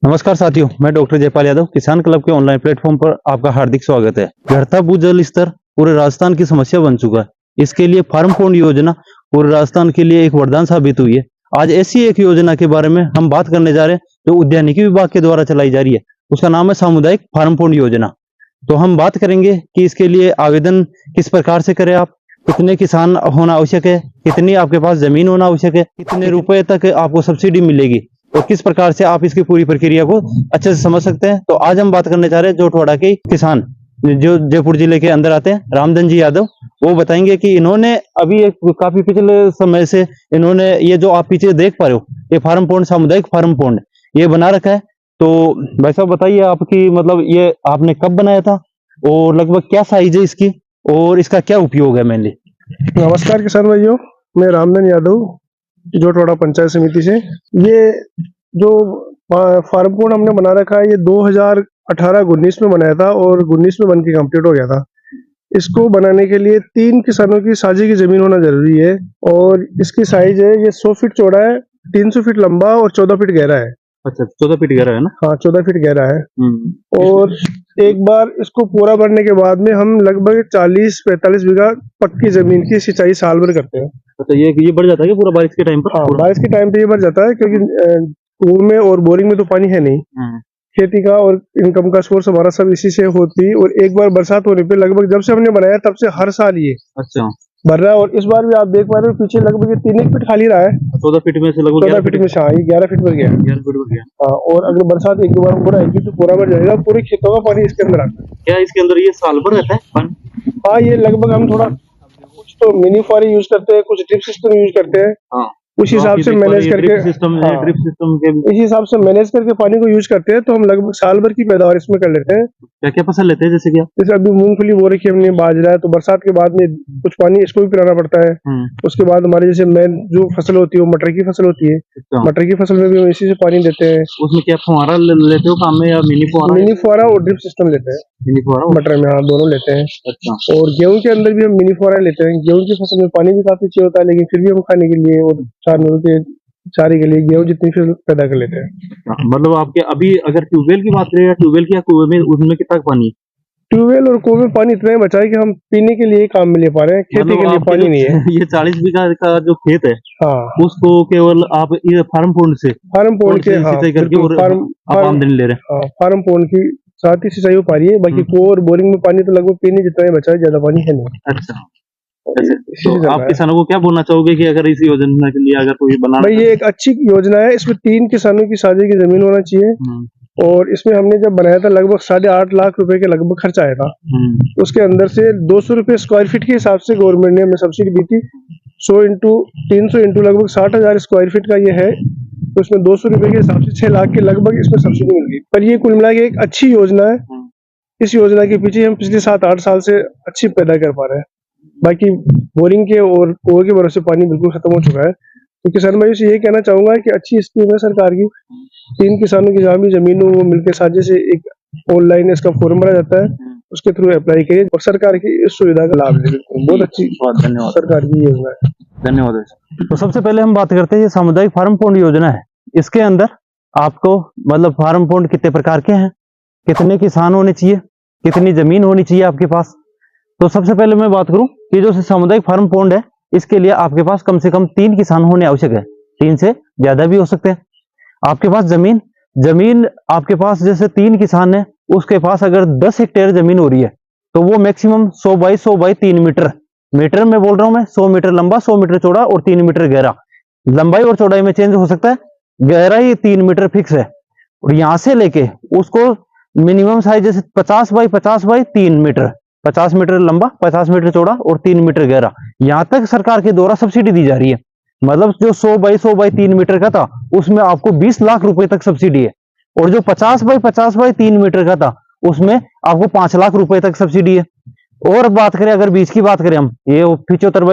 नमस्कार साथियों, मैं डॉक्टर जयपाल यादव किसान क्लब के ऑनलाइन प्लेटफॉर्म पर आपका हार्दिक स्वागत है। घटता भूजल स्तर पूरे राजस्थान की समस्या बन चुका है। इसके लिए फार्म पॉन्ड योजना पूरे राजस्थान के लिए एक वरदान साबित हुई है। आज ऐसी एक योजना के बारे में हम बात करने जा रहे हैं जो उद्यानिकी विभाग के द्वारा चलाई जा रही है। उसका नाम है सामुदायिक फार्म पॉन्ड योजना। तो हम बात करेंगे कि इसके लिए आवेदन किस प्रकार से करें, आप कितने किसान होना आवश्यक है, कितनी आपके पास जमीन होना आवश्यक है, कितने रुपए तक आपको सब्सिडी मिलेगी और किस प्रकार से आप इसकी पूरी प्रक्रिया को अच्छे से समझ सकते हैं। तो आज हम बात करने जा रहे हैं जोटवाड़ा के किसान जो जयपुर जिले के अंदर आते हैं, रामधन जी यादव। वो बताएंगे कि इन्होंने अभी एक काफी पिछले समय से इन्होंने ये जो आप पीछे देख पा रहे हो, ये फार्म पॉन्ड, सामुदायिक फार्म पॉन्ड ये बना रखा है। तो भाई साहब बताइए, आपकी मतलब ये आपने कब बनाया था और लगभग क्या साइज है इसकी और इसका क्या उपयोग है मेनली? नमस्कार किसान भाइयों, मैं रामधन यादव जोटवाड़ा पंचायत समिति से। ये जो फार्म पॉन्ड हमने बना रखा है, ये 2018-19 में बनाया था और 19 में बन के कंप्लीट हो गया था। इसको बनाने के लिए 3 किसानों की साझे की जमीन होना जरूरी है और इसकी साइज है, ये 100 फीट चौड़ा है, 300 फीट लंबा और 14 फीट गहरा है। अच्छा, 14 फीट गहरा है ना? हाँ, 14 फीट गहरा है। और एक बार इसको पूरा भरने के बाद में हम लगभग 40-45 बीघा पक्की जमीन की सिंचाई साल भर करते हैं। अच्छा, ये बढ़ जाता है कि पूरा बारिश के टाइम पर? हाँ, बारिश के टाइम पे ये भर जाता है क्योंकि कुएं में और बोरिंग में तो पानी है नहीं। खेती का और इनकम का सोर्स हमारा सब इसी से होती है। और एक बार बरसात होने पे लगभग जब से हमने बनाया तब से हर साल ये अच्छा भर रहा है। और इस बार भी आप देख पा रहे हो पीछे लगभग ये 3 फीट खाली रहा है। 14 फीट में से लगभग 14 फीट में से, हाँ, ये 11 फीट भर गया। 11 फीट भर गया। हाँ, और अगर बरसात 1-2 बार पूरा आएगी तो पूरा भर जाएगा, पूरे खेतों का पानी इसके अंदर आता है। क्या इसके अंदर ये साल भर रहता है पानी? हाँ, ये लगभग हम थोड़ा कुछ तो मिनी फुहारे यूज करते हैं, कुछ ड्रिप सिस्टम यूज करते हैं। हाँ, उस हिसाब से मैनेज करके ड्रिप सिस्टम के इस हिसाब से मैनेज करके पानी को यूज करते हैं। तो हम लगभग साल भर की पैदावार इसमें कर लेते हैं। क्या क्या फसल लेते हैं? जैसे कि जैसे अभी मूंगफली बो रखी है हमने, बाजरा है, तो बरसात के बाद में कुछ पानी इसको भी पिलाना पड़ता है। उसके बाद हमारी जैसे मेन जो फसल होती है वो मटर की फसल होती है। मटर की फसल में भी हम इसी से पानी देते हैं। उसमें क्या फुहारा लेते हो काम में या मिनी फुहारा? मिनी फुहारा और ड्रिप सिस्टम लेते हैं। मिनी फुहारा मटर में, हाँ, दोनों लेते हैं। अच्छा। और गेहूं के अंदर भी हम मिनी फुहारा लेते हैं। गेहूं की फसल में पानी भी काफी चाहिए होता है, लेकिन फिर भी हम खाने के लिए और जानवरों के चारे के लिए गेहूं जितनी फिर पैदा कर लेते हैं। मतलब आपके अभी अगर ट्यूबवेल की बात करें, ट्यूबवेल की कुएं में उसमें कितना पानी है? ट्यूबवेल और कुएं में पानी इतना ही बचा है कि हम पीने के लिए काम में ले पा रहे हैं, खेती के लिए पानी नहीं है। ये 40 बीघा का जो खेत है, हाँ, उसको केवल आप ये फार्म पॉन्ड से सिंचाई करके और आप आमदनी ले रहे हैं। हाँ, फार्म पॉन्ड की साथ ही सिंचाई हो पा रही है। बाकी कुएं और बोरिंग में पानी तो लगभग पीने जितना ही बचा है, ज्यादा पानी है नहीं। अच्छा, तो आप किसानों को क्या बोलना चाहोगे कि अगर इस योजना के लिए अगर कोई बना? भाई, ये एक अच्छी योजना है। इसमें 3 किसानों की साझे की जमीन होना चाहिए। और इसमें हमने जब बनाया था लगभग 8.5 लाख रुपए के लगभग खर्च आया था। उसके अंदर से 200 रुपए स्क्वायर फीट के हिसाब से गवर्नमेंट ने हमें सब्सिडी दी थी। 100 इंटू 300 इंटू लगभग 60,000 स्क्वायर फीट का ये है। तो उसमें 200 रुपए के हिसाब से 6 लाख के लगभग इसमें सब्सिडी मिल गई। पर ये कुल मिला के एक अच्छी योजना है। इस योजना के पीछे हम पिछले 7-8 साल से अच्छी पैदा कर पा रहे हैं। बाकी बोरिंग के और कुएं के भरोसे पानी बिल्कुल खत्म हो चुका है। तो किसान भाइयों से ये कहना चाहूंगा कि अच्छी स्कीम है सरकार की। 3 किसानों की जहाँ भी जमीन हो वो मिलकर साझे से एक ऑनलाइन इसका फॉर्म भरा जाता है, उसके थ्रू अप्लाई करिए और सरकार की इस सुविधा का लाभ ले। बहुत अच्छी धन्यवाद सरकार की योजना है। धन्यवाद। तो सबसे पहले हम बात करते हैं, ये सामुदायिक फार्म पॉन्ड योजना है। इसके अंदर आपको मतलब फार्म पॉन्ड कितने प्रकार के हैं, कितने किसान होने चाहिए, कितनी जमीन होनी चाहिए आपके पास। तो सबसे पहले मैं बात करूं कि जो सामुदायिक फार्म पॉन्ड है, इसके लिए आपके पास कम से कम 3 किसान होने आवश्यक है। 3 से ज्यादा भी हो सकते हैं। आपके पास जमीन आपके पास जैसे 3 किसान है, उसके पास अगर 10 हेक्टेयर जमीन हो रही है तो वो मैक्सिमम 100 बाई 100 बाई 3 मीटर में बोल रहा हूं मैं। 100 मीटर लंबा, 100 मीटर चौड़ा और 3 मीटर गहरा। लंबाई और चौड़ाई में चेंज हो सकता है, गहराई 3 मीटर फिक्स है। और यहां से लेके उसको मिनिमम साइज जैसे 50 बाई 50 बाई 3 मीटर, 50 मीटर लंबा, 50 मीटर चौड़ा और 3 मीटर गहरा, यहां तक सरकार के द्वारा सब्सिडी दी जा रही है। मतलब जो 100 बाई 100 बाई 3 मीटर का था उसमें आपको 20 लाख रुपए तक सब्सिडी है। और जो 50 बाई 50 बाई 3 मीटर का था उसमें आपको 5 लाख रुपए तक सब्सिडी है। और बात करें, अगर बीज की बात करें हम, ये 75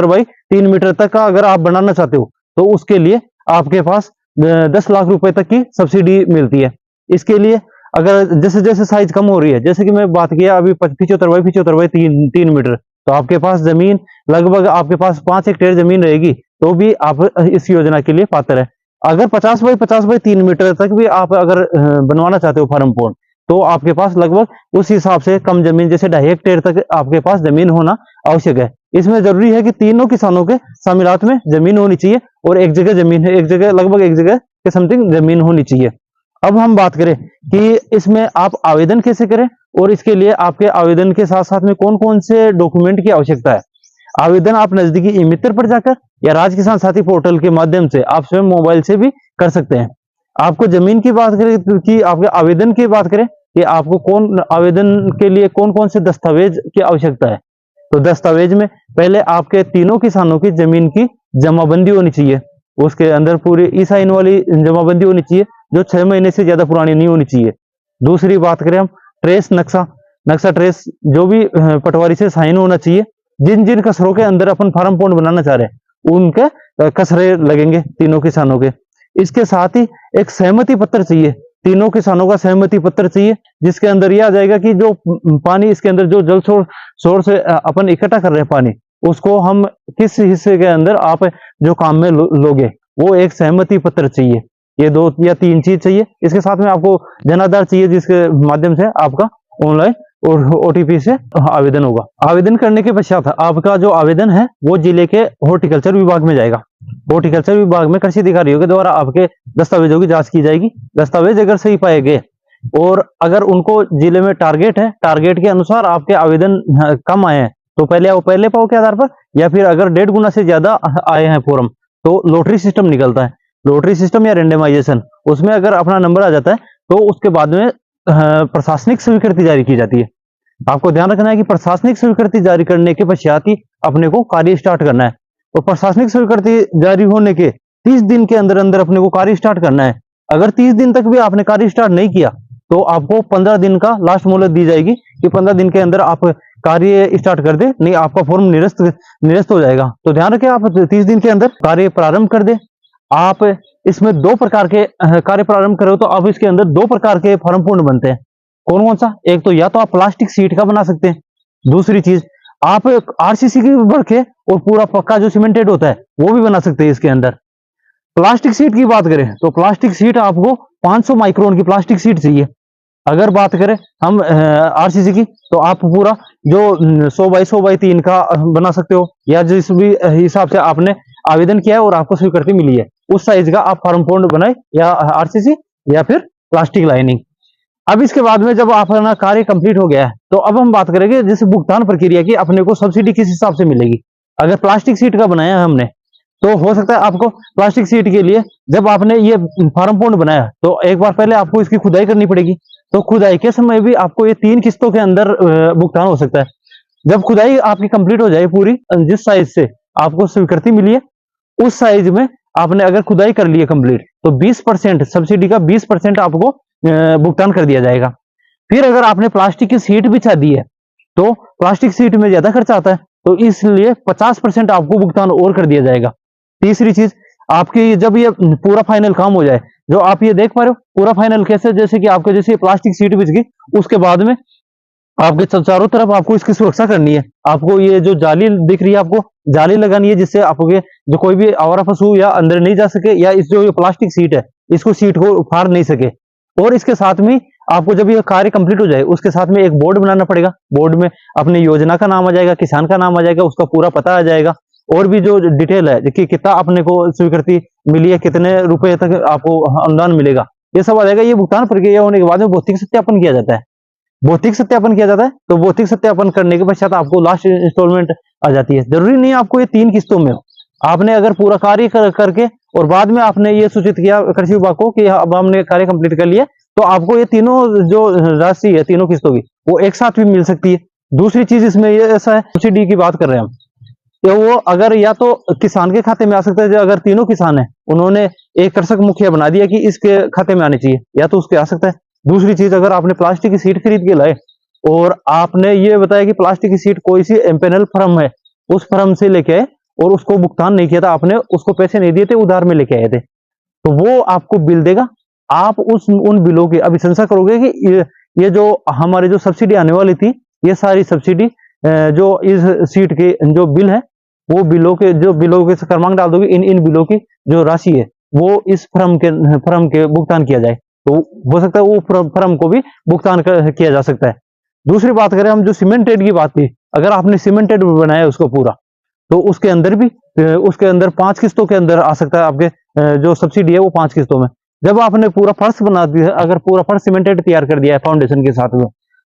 बाई 3 मीटर तक का अगर आप बनाना चाहते हो तो उसके लिए आपके पास 10 लाख रुपए तक की सब्सिडी मिलती है। इसके लिए अगर जैसे जैसे साइज कम हो रही है, जैसे कि मैं बात किया अभी 75 बाई 3 मीटर, तो आपके पास जमीन लगभग आपके पास 5 हेक्टेयर जमीन रहेगी तो भी आप इस योजना के लिए पात्र है। अगर 50 बाई 3 मीटर तक भी आप अगर बनवाना चाहते हो फार्म पॉन्ड, तो आपके पास लगभग उस हिसाब से कम जमीन, जैसे 2.5 हेक्टेयर तक आपके पास जमीन होना आवश्यक है। इसमें जरूरी है कि तीनों किसानों के सामिलात में जमीन होनी चाहिए, और एक जगह जमीन है, एक जगह लगभग एक जगह के समथिंग जमीन होनी चाहिए। अब हम बात करें कि इसमें आप आवेदन कैसे करें, और इसके लिए आपके आवेदन के साथ साथ में कौन कौन से डॉक्यूमेंट की आवश्यकता है। आवेदन आप नजदीकी ई मित्र पर जाकर या राज किसान साथी पोर्टल के माध्यम से आप स्वयं मोबाइल से भी कर सकते हैं। आपको जमीन की बात करें कि आपके आवेदन की बात करें कि आपको कौन आवेदन के लिए कौन कौन से दस्तावेज की आवश्यकता है, तो दस्तावेज में पहले आपके तीनों किसानों की जमीन की जमाबंदी होनी चाहिए। उसके अंदर पूरी ई साइन वाली जमाबंदी होनी चाहिए, जो 6 महीने से ज्यादा पुरानी नहीं होनी चाहिए। दूसरी बात करें हम ट्रेस नक्शा ट्रेस, जो भी पटवारी से साइन होना चाहिए। जिन जिन कसरों के अंदर अपन फार्म पॉन्ड बनाना चाह रहे हैं उनके कसरे लगेंगे तीनों किसानों के। इसके साथ ही एक सहमति पत्र चाहिए, तीनों किसानों का सहमति पत्र चाहिए, जिसके अंदर यह आ जाएगा कि जो पानी इसके अंदर जो जल सोर्स से अपन इकट्ठा कर रहे हैं पानी, उसको हम किस हिस्से के अंदर आप जो काम में लोगे, वो एक सहमति पत्र चाहिए। ये 2 या 3 चीज चाहिए। इसके साथ में आपको जनाधार चाहिए, जिसके माध्यम से आपका ऑनलाइन और ओटीपी से आवेदन होगा। आवेदन करने के पश्चात आपका जो आवेदन है वो जिले के हॉर्टिकल्चर विभाग में जाएगा। हॉर्टिकल्चर विभाग में कृषि अधिकारियों के द्वारा आपके दस्तावेजों की जांच की जाएगी। दस्तावेज अगर सही पाए गए और अगर उनको जिले में टारगेट है, टारगेट के अनुसार आपके आवेदन कम आए हैं, तो पहले पाओ के आधार पर, या फिर अगर 1.5 गुना से ज्यादा आए हैं फॉर्म, तो लॉटरी सिस्टम निकलता है। लॉटरी सिस्टम या रेंडमाइजेशन, उसमें अगर अपना नंबर आ जाता है तो उसके बाद में प्रशासनिक स्वीकृति जारी की जाती है। आपको ध्यान रखना है कि प्रशासनिक स्वीकृति जारी करने के पश्चात ही अपने को कार्य स्टार्ट करना है, और प्रशासनिक स्वीकृति जारी होने के 30 दिन के अंदर अंदर अपने को कार्य स्टार्ट करना है। अगर 30 दिन तक भी आपने कार्य स्टार्ट नहीं किया तो आपको 15 दिन का लास्ट मोहलत दी जाएगी कि 15 दिन के अंदर आप कार्य स्टार्ट कर दे, नहीं आपका फॉर्म निरस्त हो जाएगा। तो ध्यान रखें, आप 30 दिन के अंदर कार्य प्रारंभ कर दे। आप इसमें 2 प्रकार के कार्य प्रारंभ करो, तो अब इसके अंदर 2 प्रकार के फार्म पूर्ण बनते हैं। कौन कौन सा? एक तो या तो आप प्लास्टिक सीट का बना सकते हैं, दूसरी चीज आप आरसीसी की भर के और पूरा पक्का जो सीमेंटेड होता है वो भी बना सकते हैं इसके अंदर। प्लास्टिक सीट की बात करें तो प्लास्टिक सीट आपको 500 माइक्रोन की प्लास्टिक सीट चाहिए। अगर बात करें हम आरसीसी की, तो आप पूरा जो 100 बाई 100 बाई 3 का बना सकते हो, या जिस भी हिसाब से आपने आवेदन किया है और आपको स्वीकृति मिली है उस साइज का आप फार्म पॉन्ड बनाए, या आरसीसी या फिर प्लास्टिक लाइनिंग। अब इसके बाद में जब अपना कार्य कंप्लीट हो गया है, तो अब हम बात करेंगे जैसे भुगतान प्रक्रिया की, अपने को सब्सिडी किस हिसाब से मिलेगी। अगर प्लास्टिक सीट का बनाया है हमने, तो हो सकता है आपको प्लास्टिक सीट के लिए जब आपने ये फार्म पॉन्ड बनाया तो एक बार पहले आपको इसकी खुदाई करनी पड़ेगी। तो खुदाई के समय भी आपको ये 3 किस्तों के अंदर भुगतान हो सकता है। जब खुदाई आपकी कंप्लीट हो जाए पूरी, जिस साइज से आपको स्वीकृति मिली है उस साइज में आपने अगर खुदाई कर ली है कंप्लीट, तो 20% सब्सिडी का 20% आपको भुगतान कर दिया जाएगा। फिर अगर आपने प्लास्टिक की सीट बिछा दी है तो प्लास्टिक सीट में ज्यादा खर्चा आता है, तो इसलिए 50% आपको भुगतान और कर दिया जाएगा। तीसरी चीज, आपकी जब ये पूरा फाइनल काम हो जाए, जो आप ये देख पा रहे हो पूरा फाइनल कैसे, जैसे कि आपको जैसे प्लास्टिक सीट बिछ गई, उसके बाद में आपके चारों तरफ आपको इसकी सुरक्षा करनी है। आपको ये जो जाली दिख रही है, आपको जाली लगानी है, जिससे आपके जो कोई भी आवारा पशु या अंदर नहीं जा सके, या इस जो प्लास्टिक सीट है इसको सीट को फाड़ नहीं सके। और इसके साथ में आपको जब ये कार्य कंप्लीट हो जाए उसके साथ में एक बोर्ड बनाना पड़ेगा। बोर्ड में अपनी योजना का नाम आ जाएगा, किसान का नाम आ जाएगा, उसका पूरा पता आ जाएगा, और भी जो डिटेल है कि कितना अपने को स्वीकृति मिली है, कितने रुपए तक आपको अनुदान मिलेगा, ये सब आ जाएगा। ये भुगतान प्रक्रिया होने के बाद में भौतिक सत्यापन किया जाता है। भौतिक सत्यापन किया जाता है, तो भौतिक सत्यापन करने के पश्चात आपको लास्ट इंस्टॉलमेंट आ जाती है। जरूरी नहीं आपको ये 3 किस्तों में हो। आपने अगर पूरा कार्य करके और बाद में आपने ये सूचित किया कृषि विभाग को कि अब हमने कार्य कंप्लीट कर लिया, तो आपको ये तीनों जो राशि है तीनों किस्तों की वो एक साथ भी मिल सकती है। दूसरी चीज इसमें ये ऐसा है, सब्सिडी की बात कर रहे हैं हम, तो वो अगर या तो किसान के खाते में आ सकता है, जो अगर तीनों किसान है उन्होंने एक कृषक मुखिया बना दिया कि इसके खाते में आने चाहिए, या तो उसके आ सकता है। दूसरी चीज, अगर आपने प्लास्टिक की सीट खरीद के लाए और आपने ये बताया कि प्लास्टिक की सीट कोई सी एम्पेनल फर्म है, उस फर्म से लेके आए और उसको भुगतान नहीं किया था, आपने उसको पैसे नहीं दिए थे, उधार में लेके आए थे, तो वो आपको बिल देगा। आप उन बिलों की अभिशंसा करोगे कि ये जो हमारे जो सब्सिडी आने वाली थी, ये सारी सब्सिडी जो इस सीट के जो बिल है, वो बिलों के क्रमांक डाल दोगे, इन बिलों की जो राशि है वो इस फर्म के भुगतान किया जाए, तो हो सकता है वो फर्म को भी भुगतान किया जा सकता है। दूसरी बात करें हम जो सीमेंटेड की बात की, अगर आपने सीमेंटेड बनाया उसको पूरा, तो उसके अंदर भी उसके अंदर 5 किस्तों के अंदर आ सकता है आपके जो सब्सिडी है वो 5 किस्तों में। जब आपने पूरा फर्श बना दिया, अगर पूरा फर्श सीमेंटेड तैयार कर दिया है फाउंडेशन के साथ में,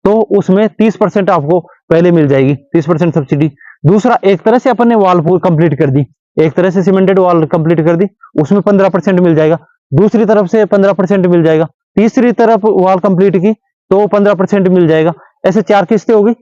तो उसमें 30% आपको पहले मिल जाएगी, 30% सब्सिडी। दूसरा, एक तरह से अपन ने वॉल कंप्लीट कर दी, एक तरह से सीमेंटेड वॉल कंप्लीट कर दी, उसमें 15% मिल जाएगा, दूसरी तरफ से 15% मिल जाएगा, तीसरी तरफ वॉल कंप्लीट की तो 15% मिल जाएगा। ऐसे 4 किस्तें होगी।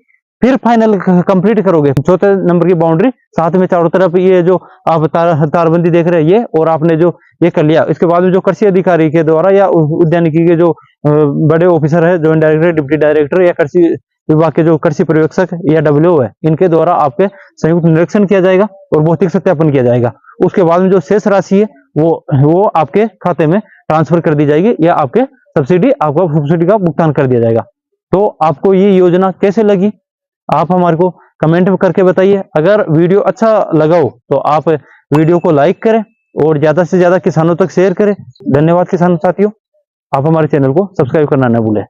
फिर फाइनल कंप्लीट करोगे, चौथे नंबर की बाउंड्री, साथ में चारों तरफ ये जो आप तारबंदी देख रहे हैं ये, और आपने जो ये कर लिया, इसके बाद में जो कृषि अधिकारी के द्वारा या उद्यानिकी के जो बड़े ऑफिसर है, जो डायरेक्टर, डिप्टी डायरेक्टर या कृषि विभाग के जो कृषि पर्यवेक्षक या डब्ल्यू है, इनके द्वारा आपके संयुक्त निरीक्षण किया जाएगा और भौतिक सत्यापन किया जाएगा। उसके बाद में जो शेष राशि है वो आपके खाते में ट्रांसफर कर दी जाएगी, या आपके आपको सब्सिडी का भुगतान कर दिया जाएगा। तो आपको ये योजना कैसे लगी, आप हमारे को कमेंट करके बताइए। अगर वीडियो अच्छा लगा हो तो आप वीडियो को लाइक करें और ज्यादा से ज्यादा किसानों तक शेयर करें। धन्यवाद किसान साथियों, आप हमारे चैनल को सब्सक्राइब करना न भूलें।